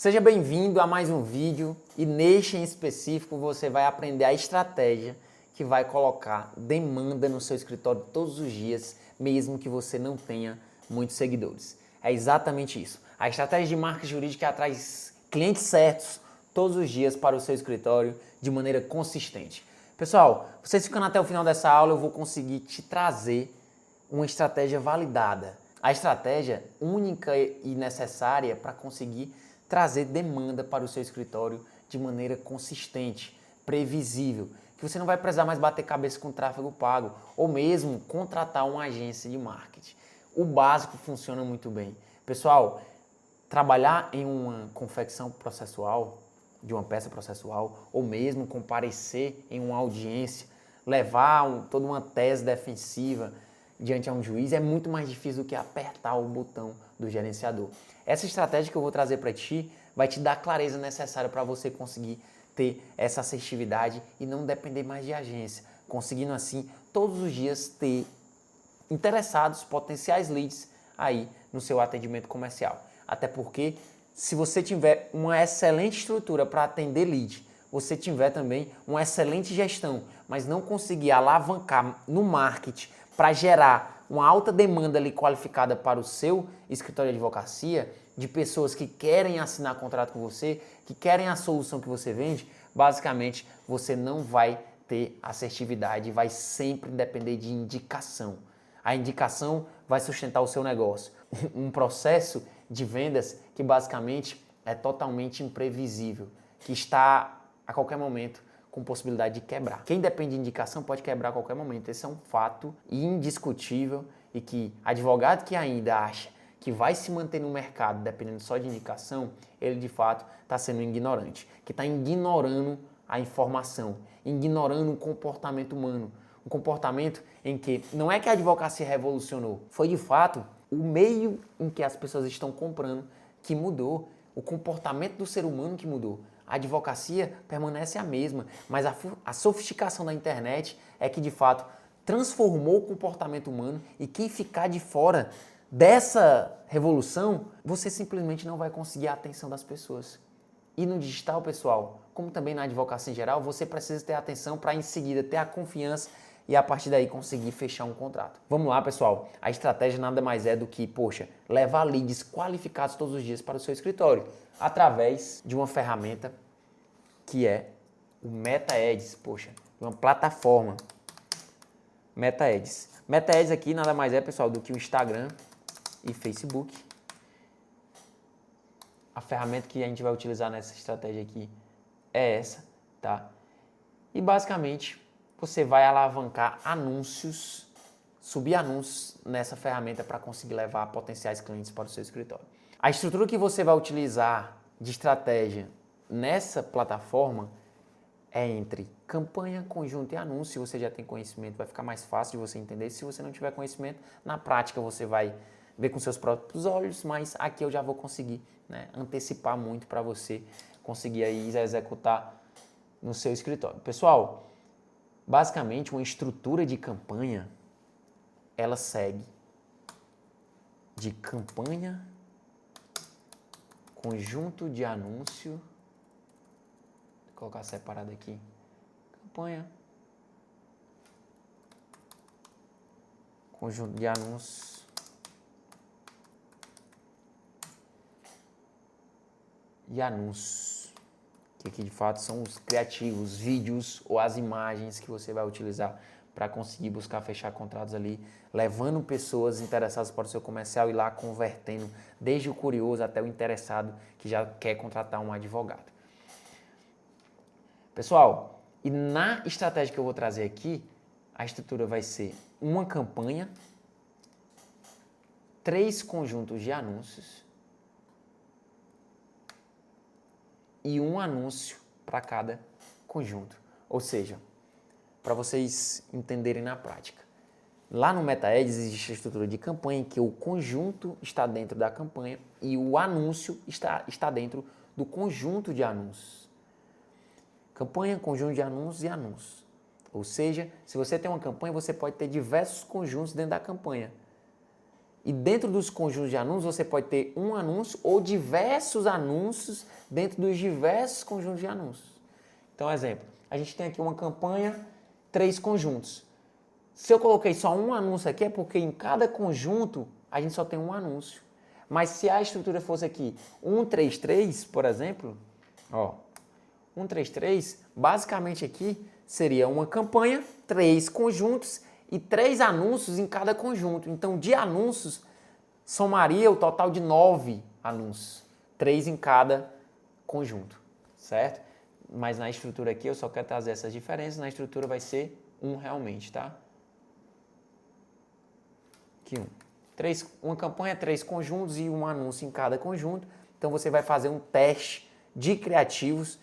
Seja bem-vindo a mais um vídeo e neste em específico você vai aprender a estratégia que vai colocar demanda no seu escritório todos os dias, mesmo que você não tenha muitos seguidores. É exatamente isso. A estratégia de marca jurídica traz clientes certos todos os dias para o seu escritório de maneira consistente. Pessoal, vocês ficando até o final dessa aula, eu vou conseguir te trazer uma estratégia validada. A estratégia única e necessária para conseguir trazer demanda para o seu escritório de maneira consistente, previsível, que você não vai precisar mais bater cabeça com tráfego pago ou mesmo contratar uma agência de marketing. O básico funciona muito bem. Pessoal, trabalhar em uma confecção processual, de uma peça processual, ou mesmo comparecer em uma audiência, levar toda uma tese defensiva diante a um juiz é muito mais difícil do que apertar o botão do gerenciador. Essa estratégia que eu vou trazer para ti vai te dar a clareza necessária para você conseguir ter essa assertividade e não depender mais de agência, conseguindo assim todos os dias ter interessados, potenciais leads aí no seu atendimento comercial. Até porque se você tiver uma excelente estrutura para atender lead, você tiver também uma excelente gestão, mas não conseguir alavancar no marketing para gerar uma alta demanda ali qualificada para o seu escritório de advocacia, de pessoas que querem assinar contrato com você, que querem a solução que você vende, basicamente você não vai ter assertividade e vai sempre depender de indicação. A indicação vai sustentar o seu negócio. Um processo de vendas que basicamente é totalmente imprevisível, que está a qualquer momento com possibilidade de quebrar. Quem depende de indicação pode quebrar a qualquer momento. Esse é um fato indiscutível e que advogado que ainda acha que vai se manter no mercado dependendo só de indicação, ele de fato está sendo ignorante, que está ignorando a informação, ignorando o comportamento humano. Um comportamento em que não é que a advocacia revolucionou, foi de fato o meio em que as pessoas estão comprando que mudou, o comportamento do ser humano que mudou. A advocacia permanece a mesma, mas a sofisticação da internet é que de fato transformou o comportamento humano e quem ficar de fora dessa revolução, você simplesmente não vai conseguir a atenção das pessoas. E no digital, pessoal, como também na advocacia em geral, você precisa ter atenção para em seguida ter a confiança e a partir daí conseguir fechar um contrato. Vamos lá, pessoal. A estratégia nada mais é do que, levar leads qualificados todos os dias para o seu escritório através de uma ferramenta que é o MetaAds, uma plataforma MetaAds. MetaAds aqui nada mais é, pessoal, do que o Instagram e Facebook. A ferramenta que a gente vai utilizar nessa estratégia aqui é essa, tá? E basicamente você vai alavancar anúncios, subir anúncios nessa ferramenta para conseguir levar potenciais clientes para o seu escritório. A estrutura que você vai utilizar de estratégia nessa plataforma é entre campanha, conjunto e anúncio. Se você já tem conhecimento, vai ficar mais fácil de você entender. Se você não tiver conhecimento, na prática você vai ver com seus próprios olhos, mas aqui eu já vou conseguir antecipar muito para você conseguir aí executar no seu escritório. Pessoal, basicamente uma estrutura de campanha, ela segue de campanha, conjunto de anúncio, vou colocar separado aqui, campanha, conjunto de anúncios, e anúncios, que aqui de fato são os criativos, os vídeos ou as imagens que você vai utilizar para conseguir buscar fechar contratos ali, levando pessoas interessadas para o seu comercial e lá convertendo desde o curioso até o interessado que já quer contratar um advogado. Pessoal, e na estratégia que eu vou trazer aqui, a estrutura vai ser uma campanha, 3 conjuntos de anúncios e um anúncio para cada conjunto. Ou seja, para vocês entenderem na prática. Lá no MetaAds existe a estrutura de campanha em que o conjunto está dentro da campanha e o anúncio está dentro do conjunto de anúncios. Campanha, conjunto de anúncios e anúncios. Ou seja, se você tem uma campanha, você pode ter diversos conjuntos dentro da campanha. E dentro dos conjuntos de anúncios, você pode ter um anúncio ou diversos anúncios dentro dos diversos conjuntos de anúncios. Então, exemplo, a gente tem aqui uma campanha, 3 conjuntos. Se eu coloquei só um anúncio aqui, é porque em cada conjunto a gente só tem um anúncio. Mas se a estrutura fosse aqui 133, por exemplo, ó, 133, basicamente aqui seria uma campanha, 3 conjuntos e 3 anúncios em cada conjunto. Então, de anúncios, somaria o total de 9 anúncios, 3 em cada conjunto, certo? Mas na estrutura aqui eu só quero trazer essas diferenças, na estrutura vai ser 1 realmente, tá? Aqui 1. Uma campanha, 3 conjuntos e um anúncio em cada conjunto. Então você vai fazer um teste de criativos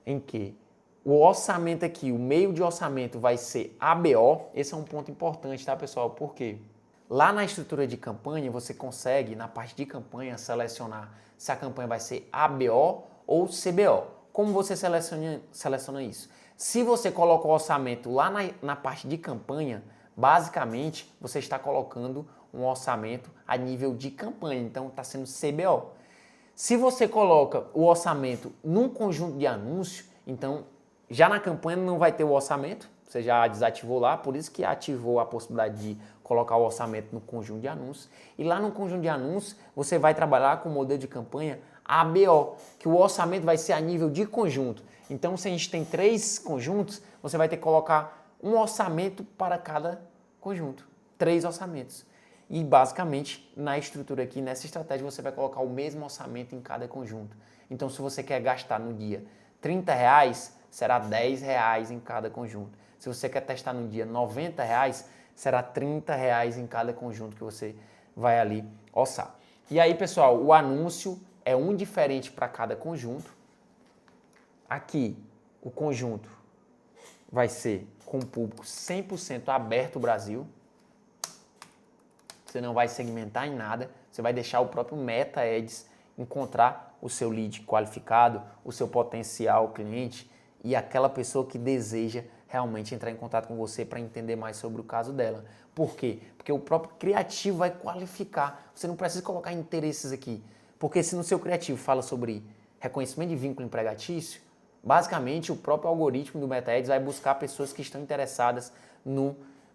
em que o orçamento aqui, o meio de orçamento vai ser ABO. Esse é um ponto importante, tá, pessoal? Por quê? Lá na estrutura de campanha, você consegue, na parte de campanha, selecionar se a campanha vai ser ABO ou CBO. Como você seleciona isso? Se você coloca o orçamento lá na parte de campanha, basicamente você está colocando um orçamento a nível de campanha, então está sendo CBO. Se você coloca o orçamento num conjunto de anúncios, então já na campanha não vai ter o orçamento, você já desativou lá, por isso que ativou a possibilidade de colocar o orçamento no conjunto de anúncios. E lá no conjunto de anúncios, você vai trabalhar com o modelo de campanha ABO, que o orçamento vai ser a nível de conjunto. Então, se a gente tem 3 conjuntos, você vai ter que colocar um orçamento para cada conjunto. 3 orçamentos. E, basicamente, na estrutura aqui, nessa estratégia, você vai colocar o mesmo orçamento em cada conjunto. Então, se você quer gastar no dia R$30, será R$10 em cada conjunto. Se você quer testar no dia R$90, será R$30 em cada conjunto que você vai ali orçar. E aí, pessoal, o anúncio é um diferente para cada conjunto. Aqui, o conjunto vai ser com o público 100% aberto Brasil. Você não vai segmentar em nada. Você vai deixar o próprio Meta Ads encontrar o seu lead qualificado, o seu potencial cliente e aquela pessoa que deseja realmente entrar em contato com você para entender mais sobre o caso dela. Por quê? Porque o próprio criativo vai qualificar. Você não precisa colocar interesses aqui. Porque se no seu criativo fala sobre reconhecimento de vínculo empregatício, basicamente o próprio algoritmo do Meta Ads vai buscar pessoas que estão interessadas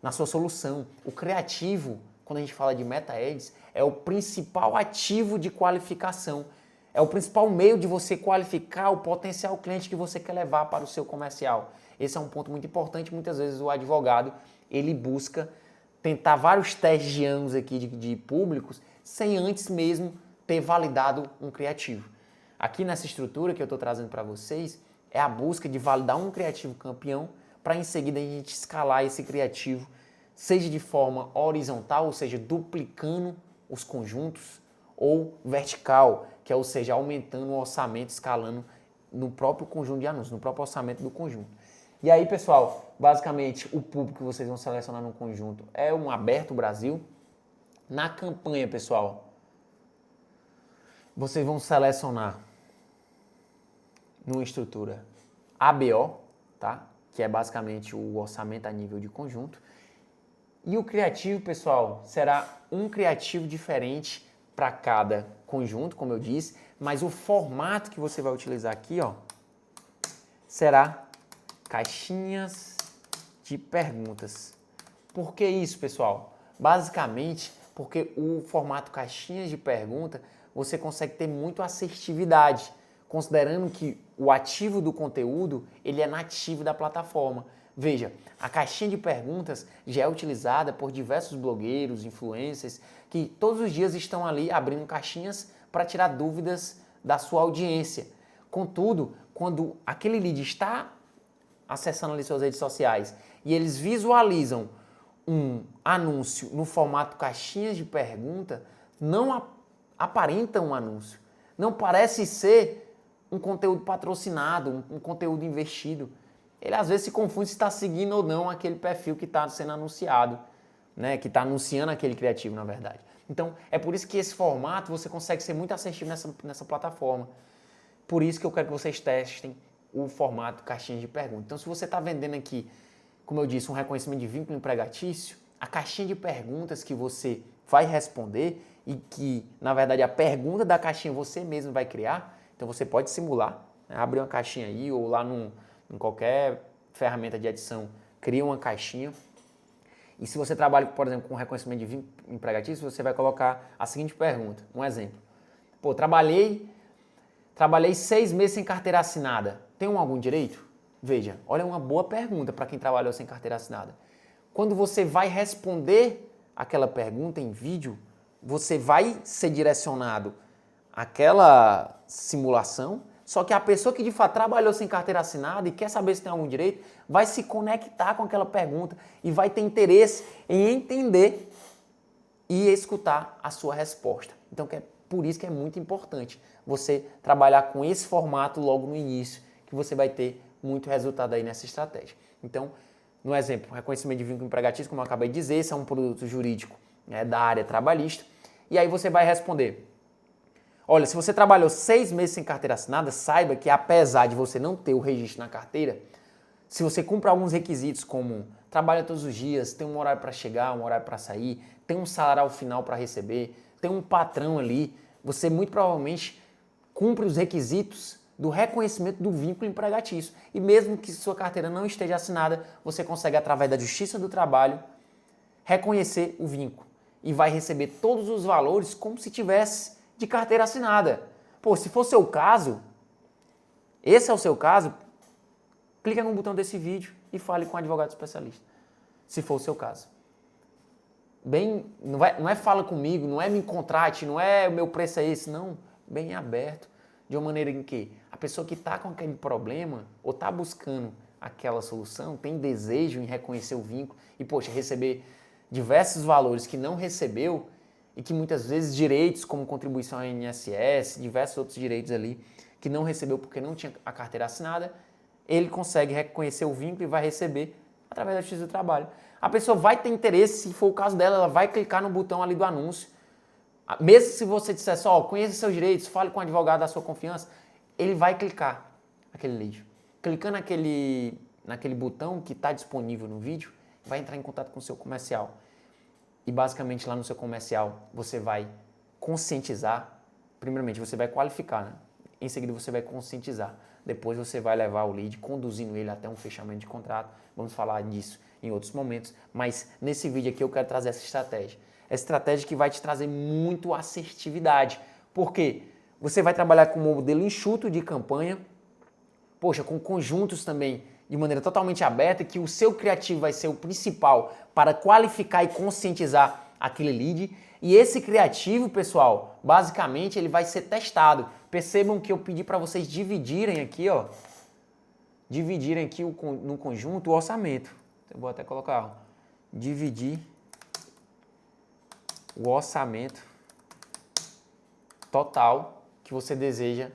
na sua solução. O criativo, quando a gente fala de Meta Ads, é o principal ativo de qualificação. É o principal meio de você qualificar o potencial cliente que você quer levar para o seu comercial. Esse é um ponto muito importante. Muitas vezes o advogado, ele busca tentar vários testes de anos aqui de públicos sem antes mesmo ter validado um criativo. Aqui nessa estrutura que eu estou trazendo para vocês, é a busca de validar um criativo campeão para em seguida a gente escalar esse criativo, seja de forma horizontal, ou seja, duplicando os conjuntos, ou vertical, que é, ou seja, aumentando o orçamento, escalando no próprio conjunto de anúncios, no próprio orçamento do conjunto. E aí, pessoal, basicamente o público que vocês vão selecionar no conjunto é um aberto Brasil. Na campanha, pessoal, vocês vão selecionar numa estrutura ABO, tá? Que é basicamente o orçamento a nível de conjunto. E o criativo, pessoal, será um criativo diferente para cada conjunto, como eu disse, mas o formato que você vai utilizar aqui, ó, será caixinhas de perguntas. Por que isso, pessoal? Basicamente, porque o formato caixinhas de pergunta, você consegue ter muito assertividade, considerando que o ativo do conteúdo, ele é nativo da plataforma. Veja, a caixinha de perguntas já é utilizada por diversos blogueiros, influencers, que todos os dias estão ali abrindo caixinhas para tirar dúvidas da sua audiência. Contudo, quando aquele lead está acessando ali suas redes sociais e eles visualizam um anúncio no formato caixinhas de pergunta, não aparenta um anúncio. Não parece ser um conteúdo patrocinado, um conteúdo investido. Ele às vezes se confunde se está seguindo ou não aquele perfil que está sendo anunciado, né? Que está anunciando aquele criativo, na verdade. Então, é por isso que esse formato você consegue ser muito assertivo nessa plataforma. Por isso que eu quero que vocês testem o formato caixinha de perguntas. Então, se você está vendendo aqui, como eu disse, um reconhecimento de vínculo empregatício, a caixinha de perguntas que você vai responder e que, na verdade, a pergunta da caixinha você mesmo vai criar, então você pode simular, né? Abrir uma caixinha aí ou lá em qualquer ferramenta de edição, cria uma caixinha. E se você trabalha, por exemplo, com reconhecimento de vínculo empregatício, você vai colocar a seguinte pergunta, um exemplo. Pô, trabalhei 6 meses sem carteira assinada. Tenho algum direito? Veja, olha uma boa pergunta para quem trabalhou sem carteira assinada. Quando você vai responder aquela pergunta em vídeo, você vai ser direcionado àquela simulação, só que a pessoa que de fato trabalhou sem carteira assinada e quer saber se tem algum direito, vai se conectar com aquela pergunta e vai ter interesse em entender e escutar a sua resposta. Então, por isso que é muito importante você trabalhar com esse formato logo no início, que você vai ter muito resultado aí nessa estratégia. Então, no exemplo, reconhecimento de vínculo empregatício, como eu acabei de dizer, esse é um produto jurídico, né, da área trabalhista. E aí você vai responder, olha, se você trabalhou 6 meses sem carteira assinada, saiba que apesar de você não ter o registro na carteira, se você cumpre alguns requisitos como trabalha todos os dias, tem um horário para chegar, um horário para sair, tem um salário ao final para receber, tem um patrão ali, você muito provavelmente cumpre os requisitos do reconhecimento do vínculo empregatício. E mesmo que sua carteira não esteja assinada, você consegue, através da Justiça do Trabalho, reconhecer o vínculo. E vai receber todos os valores como se tivesse de carteira assinada. Pô, se for seu caso, esse é o seu caso, clica no botão desse vídeo e fale com um advogado especialista. Se for o seu caso. Bem, não é fala comigo, não é me contrate, não é o meu preço é esse, não. Bem aberto. De uma maneira em que a pessoa que está com aquele problema ou está buscando aquela solução tem desejo em reconhecer o vínculo e, poxa, receber diversos valores que não recebeu e que muitas vezes direitos como contribuição ao INSS, diversos outros direitos ali que não recebeu porque não tinha a carteira assinada, ele consegue reconhecer o vínculo e vai receber através da Justiça do Trabalho. A pessoa vai ter interesse, se for o caso dela, ela vai clicar no botão ali do anúncio. Mesmo se você disser só, conheça seus direitos, fale com um advogado da sua confiança, ele vai clicar aquele lead. Clicando naquele botão que está disponível no vídeo, vai entrar em contato com o seu comercial. E basicamente lá no seu comercial você vai conscientizar, primeiramente você vai qualificar, né? Em seguida você vai conscientizar. Depois você vai levar o lead, conduzindo ele até um fechamento de contrato. Vamos falar disso em outros momentos, mas nesse vídeo aqui eu quero trazer essa estratégia. Essa estratégia que vai te trazer muito assertividade. Por quê? Você vai trabalhar com um modelo enxuto de campanha, poxa, com conjuntos também de maneira totalmente aberta, que o seu criativo vai ser o principal para qualificar e conscientizar aquele lead. E esse criativo, pessoal, basicamente ele vai ser testado. Percebam que eu pedi para vocês dividirem aqui, ó, dividirem aqui no conjunto o orçamento. Eu vou até colocar, ó, dividir o orçamento total que você deseja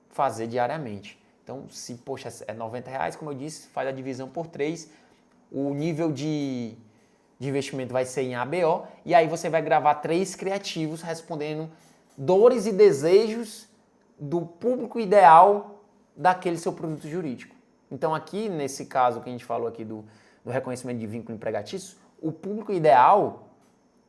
fazer diariamente. Então, se, poxa, é R$90, como eu disse, faz a divisão por 3, o nível de investimento vai ser em ABO, e aí você vai gravar 3 criativos respondendo dores e desejos do público ideal daquele seu produto jurídico. Então, aqui, nesse caso que a gente falou aqui do reconhecimento de vínculo empregatício, o público ideal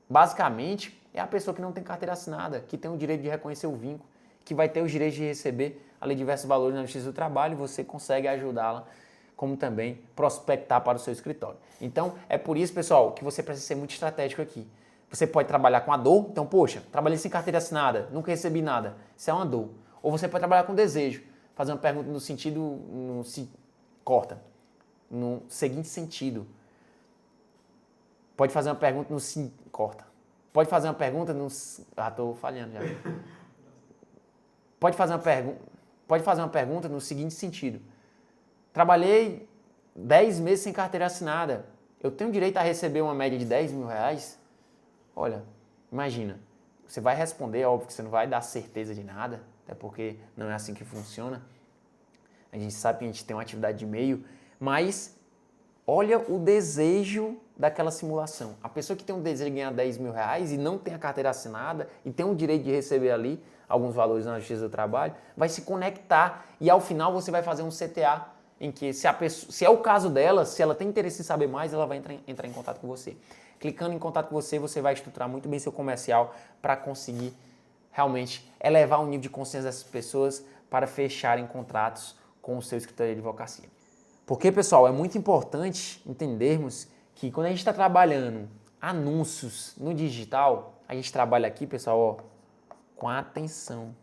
basicamente, é a pessoa que não tem carteira assinada, que tem o direito de reconhecer o vínculo, que vai ter os direitos de receber ali diversos valores na Justiça do Trabalho e você consegue ajudá-la, como também prospectar para o seu escritório. Então, é por isso, pessoal, que você precisa ser muito estratégico aqui. Você pode trabalhar com a dor, então, poxa, trabalhei sem carteira assinada, nunca recebi nada, isso é uma dor. Ou você pode trabalhar com desejo, fazer uma pergunta no sentido, no seguinte sentido. Pode fazer uma pergunta no... Pode fazer uma pergunta no... tô falhando já. Pode fazer uma pergunta no seguinte sentido. Trabalhei 10 meses sem carteira assinada. Eu tenho direito a receber uma média de R$10.000? Olha, imagina. Você vai responder, óbvio que você não vai dar certeza de nada, até porque não é assim que funciona. A gente sabe que a gente tem uma atividade de e-mail, mas olha o desejo daquela simulação. A pessoa que tem um desejo de ganhar R$10.000 e não tem a carteira assinada e tem o direito de receber ali alguns valores na Justiça do Trabalho, vai se conectar e ao final você vai fazer um CTA em que se é o caso dela, se ela tem interesse em saber mais, ela vai entrar em contato com você. Clicando em contato com você, você vai estruturar muito bem seu comercial para conseguir realmente elevar o nível de consciência dessas pessoas para fecharem contratos com o seu escritório de advocacia. Porque, pessoal, é muito importante entendermos que quando a gente está trabalhando anúncios no digital, a gente trabalha aqui, pessoal, ó, com atenção.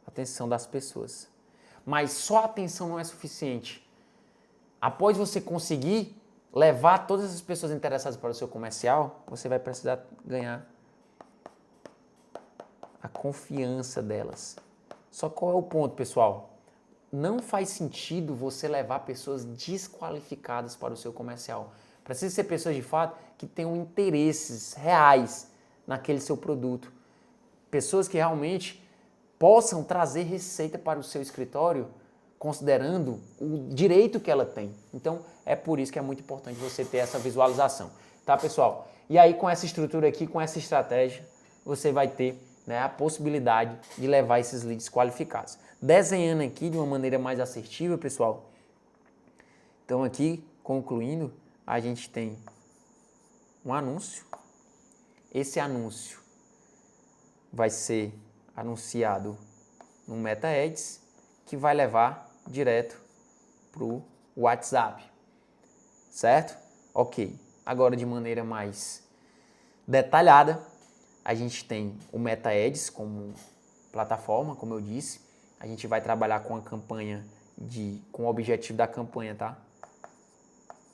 Atenção das pessoas. Mas só a atenção não é suficiente. Após você conseguir levar todas as pessoas interessadas para o seu comercial, você vai precisar ganhar a confiança delas. Só qual é o ponto, pessoal? Não faz sentido você levar pessoas desqualificadas para o seu comercial. Precisa ser pessoas de fato que tenham interesses reais naquele seu produto. Pessoas que realmente possam trazer receita para o seu escritório, considerando o direito que ela tem. Então, é por isso que é muito importante você ter essa visualização. Tá, pessoal? E aí, com essa estrutura aqui, com essa estratégia, você vai ter, né, a possibilidade de levar esses leads qualificados. Desenhando aqui de uma maneira mais assertiva, pessoal. Então, aqui, concluindo, a gente tem um anúncio. Esse anúncio vai ser anunciado no Meta Ads, que vai levar direto para o WhatsApp, certo? Ok. Agora, de maneira mais detalhada, a gente tem o Meta Ads como plataforma, como eu disse. A gente vai trabalhar com a campanha com o objetivo da campanha, tá?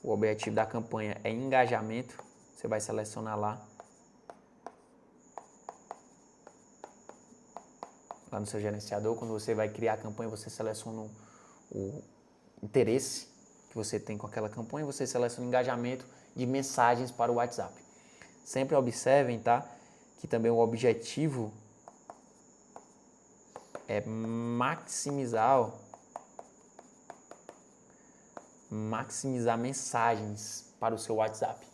O objetivo da campanha é engajamento. Você vai selecionar lá no seu gerenciador. Quando você vai criar a campanha, você seleciona o interesse que você tem com aquela campanha, você seleciona o engajamento de mensagens para o WhatsApp. Sempre observem, tá? Que também o objetivo é maximizar mensagens para o seu WhatsApp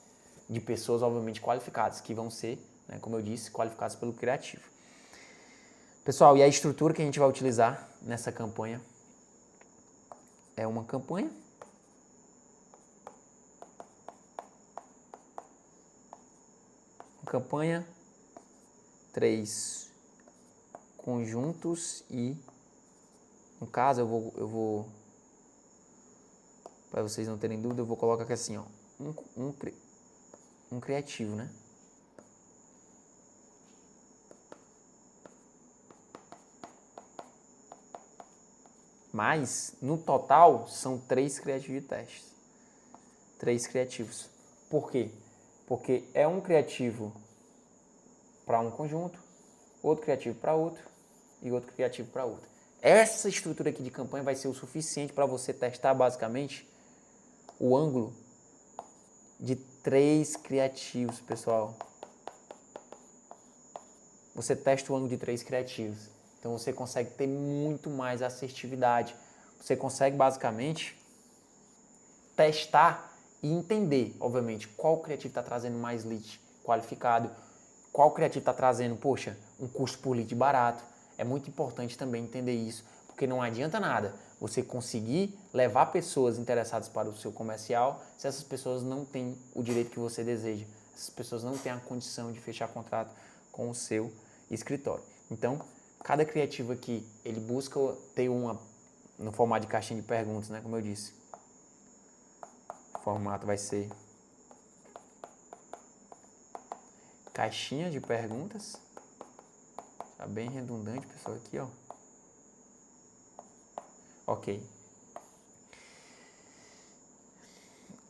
de pessoas, obviamente, qualificadas, que vão ser, né, como eu disse, qualificadas pelo criativo. Pessoal, e a estrutura que a gente vai utilizar nessa campanha é uma campanha campanha, 3 conjuntos e, no caso, eu vou para vocês não terem dúvida, eu vou colocar aqui assim, ó, um criativo, né? Mas, no total, são 3 criativos de testes. 3 criativos. Por quê? Porque é um criativo para um conjunto, outro criativo para outro e outro criativo para outro. Essa estrutura aqui de campanha vai ser o suficiente para você testar, basicamente, o ângulo de 3 criativos, pessoal. Você testa o ângulo de 3 criativos. Então, você consegue ter muito mais assertividade. Você consegue, basicamente, testar e entender, obviamente, qual criativo está trazendo mais lead qualificado, qual criativo está trazendo, poxa, um custo por lead barato. É muito importante também entender isso, porque não adianta nada você conseguir levar pessoas interessadas para o seu comercial se essas pessoas não têm o direito que você deseja. Essas pessoas não têm a condição de fechar contrato com o seu escritório. Então, cada criativo aqui, ele busca ter no formato de caixinha de perguntas, né? Como eu disse. O formato vai ser caixinha de perguntas. Tá bem redundante, pessoal, aqui, ó. Ok.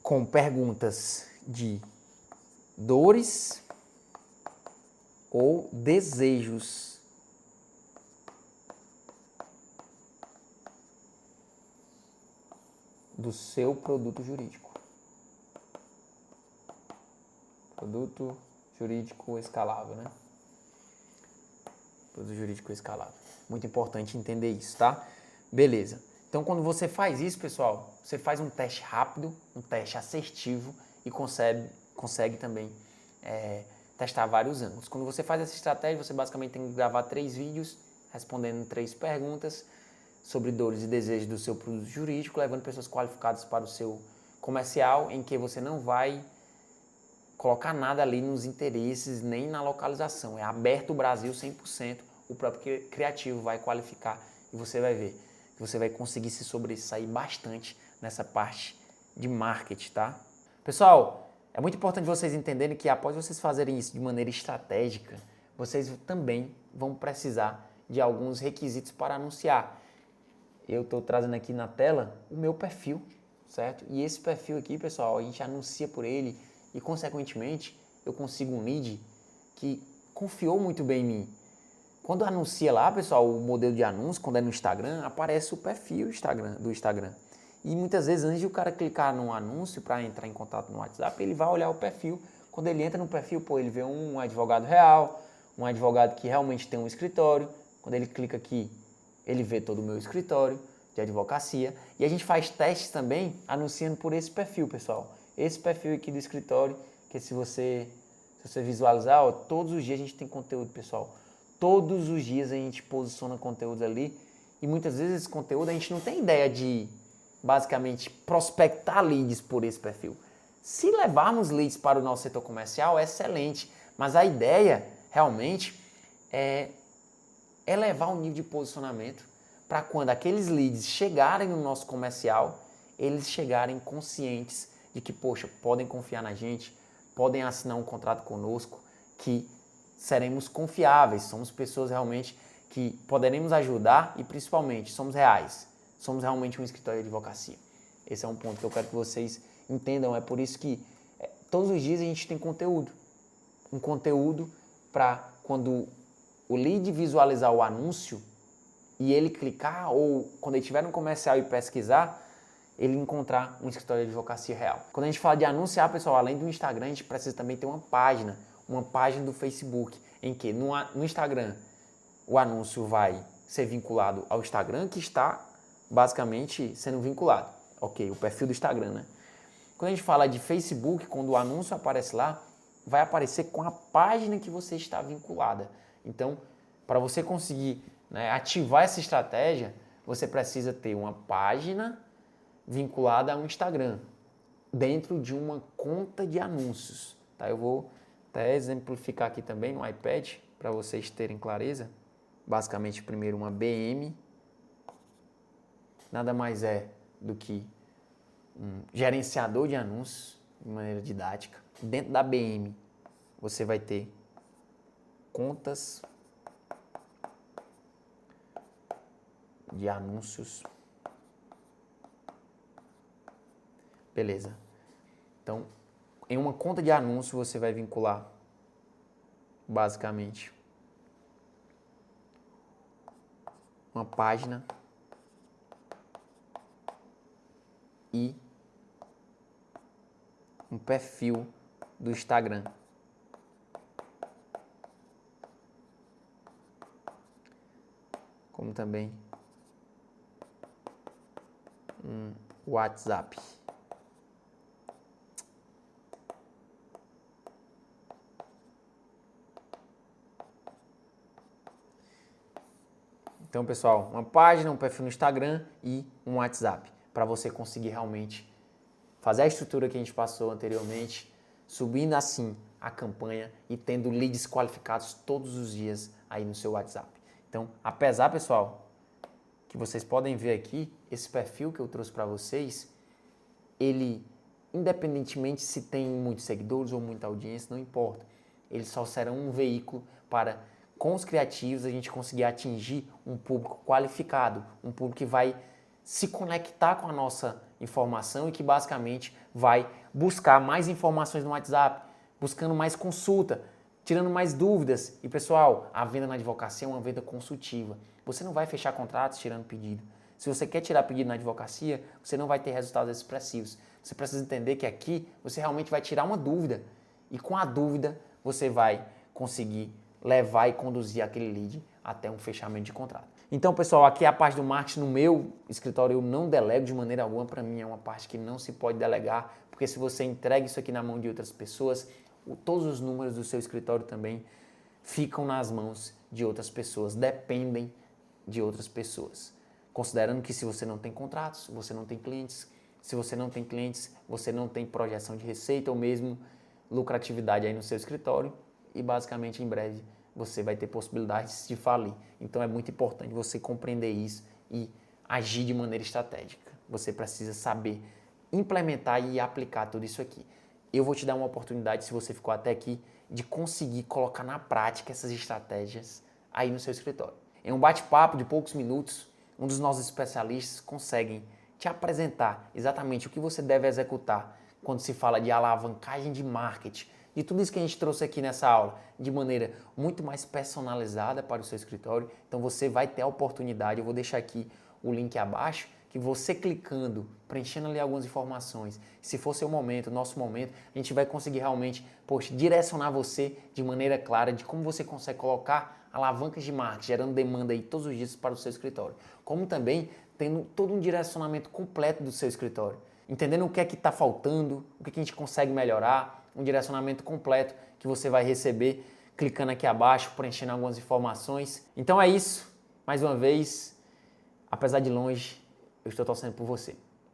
Com perguntas de dores ou desejos. Do seu produto jurídico. Produto jurídico escalável, né? Produto jurídico escalável. Muito importante entender isso, tá? Beleza. Então, quando você faz isso, pessoal, você faz um teste rápido, um teste assertivo e consegue também testar vários ângulos. Quando você faz essa estratégia, você basicamente tem que gravar 3 vídeos, respondendo 3 perguntas sobre dores e desejos do seu produto jurídico, levando pessoas qualificadas para o seu comercial, em que você não vai colocar nada ali nos interesses nem na localização. É aberto o Brasil 100%, o próprio criativo vai qualificar e você vai ver que você vai conseguir se sobressair bastante nessa parte de marketing, tá? Pessoal, é muito importante vocês entenderem que após vocês fazerem isso de maneira estratégica, vocês também vão precisar de alguns requisitos para anunciar. Eu estou trazendo aqui na tela o meu perfil, certo? E esse perfil aqui, pessoal, a gente anuncia por ele e, consequentemente, eu consigo um lead que confiou muito bem em mim. Quando anuncia lá, pessoal, o modelo de anúncio, quando é no Instagram, aparece o perfil do Instagram. E muitas vezes, antes de o cara clicar no anúncio para entrar em contato no WhatsApp, ele vai olhar o perfil. Quando ele entra no perfil, pô, ele vê um advogado real, um advogado que realmente tem um escritório. Quando ele clica aqui, ele vê todo o meu escritório de advocacia. E a gente faz testes também anunciando por esse perfil, pessoal. Esse perfil aqui do escritório, que se você visualizar, ó, todos os dias a gente tem conteúdo, pessoal. Todos os dias a gente posiciona conteúdo ali. E muitas vezes esse conteúdo a gente não tem ideia de, basicamente, prospectar leads por esse perfil. Se levarmos leads para o nosso setor comercial, é excelente. Mas a ideia, realmente, é elevar o nível de posicionamento para quando aqueles leads chegarem no nosso comercial, eles chegarem conscientes de que, poxa, podem confiar na gente, podem assinar um contrato conosco, que seremos confiáveis, somos pessoas realmente que poderemos ajudar e, principalmente, somos reais, somos realmente um escritório de advocacia. Esse é um ponto que eu quero que vocês entendam, é por isso que todos os dias a gente tem conteúdo, um conteúdo para quando o lead visualizar o anúncio e ele clicar, ou quando ele estiver no comercial e pesquisar, ele encontrar um escritório de advocacia real. Quando a gente fala de anunciar, pessoal, além do Instagram, a gente precisa também ter uma página do Facebook, em que no Instagram o anúncio vai ser vinculado ao Instagram, que está basicamente sendo vinculado. Ok, o perfil do Instagram, né? Quando a gente fala de Facebook, quando o anúncio aparece lá, vai aparecer com a página que você está vinculada. Então, para você conseguir, né, ativar essa estratégia, você precisa ter uma página vinculada a um Instagram, dentro de uma conta de anúncios. Tá? Eu vou até exemplificar aqui também no iPad, para vocês terem clareza. Basicamente, primeiro uma BM, nada mais é do que um gerenciador de anúncios, de maneira didática. Dentro da BM, você vai ter contas de anúncios. Beleza. Então, em uma conta de anúncio, você vai vincular, basicamente, uma página e um perfil do Instagram. Como também um WhatsApp. Então, pessoal, uma página, um perfil no Instagram e um WhatsApp, para você conseguir realmente fazer a estrutura que a gente passou anteriormente, subindo assim a campanha e tendo leads qualificados todos os dias aí no seu WhatsApp. Então, apesar, pessoal, que vocês podem ver aqui, esse perfil que eu trouxe para vocês, ele, independentemente se tem muitos seguidores ou muita audiência, não importa. Eles só serão um veículo para, com os criativos, a gente conseguir atingir um público qualificado, um público que vai se conectar com a nossa informação e que basicamente vai buscar mais informações no WhatsApp, buscando mais consulta, tirando mais dúvidas. E pessoal, a venda na advocacia é uma venda consultiva. Você não vai fechar contratos tirando pedido. Se você quer tirar pedido na advocacia, você não vai ter resultados expressivos. Você precisa entender que aqui você realmente vai tirar uma dúvida. E com a dúvida, você vai conseguir levar e conduzir aquele lead até um fechamento de contrato. Então, pessoal, aqui é a parte do marketing. No meu escritório eu não delego de maneira alguma. Para mim é uma parte que não se pode delegar, porque se você entrega isso aqui na mão de outras pessoas, todos os números do seu escritório também ficam nas mãos de outras pessoas, dependem de outras pessoas. Considerando que se você não tem contratos, você não tem clientes. Se você não tem clientes, você não tem projeção de receita ou mesmo lucratividade aí no seu escritório e basicamente em breve você vai ter possibilidades de falir. Então é muito importante você compreender isso e agir de maneira estratégica. Você precisa saber implementar e aplicar tudo isso aqui. Eu vou te dar uma oportunidade, se você ficou até aqui, de conseguir colocar na prática essas estratégias aí no seu escritório. Em um bate-papo de poucos minutos, um dos nossos especialistas conseguem te apresentar exatamente o que você deve executar quando se fala de alavancagem de marketing, de tudo isso que a gente trouxe aqui nessa aula, de maneira muito mais personalizada para o seu escritório. Então você vai ter a oportunidade, eu vou deixar aqui o link abaixo, que você clicando, preenchendo ali algumas informações, se for seu momento, nosso momento, a gente vai conseguir realmente, direcionar você de maneira clara de como você consegue colocar alavancas de marketing, gerando demanda aí todos os dias para o seu escritório. Como também tendo todo um direcionamento completo do seu escritório, entendendo o que é que está faltando, o que a gente consegue melhorar, um direcionamento completo que você vai receber clicando aqui abaixo, preenchendo algumas informações. Então é isso, mais uma vez, apesar de longe, eu estou torcendo por você.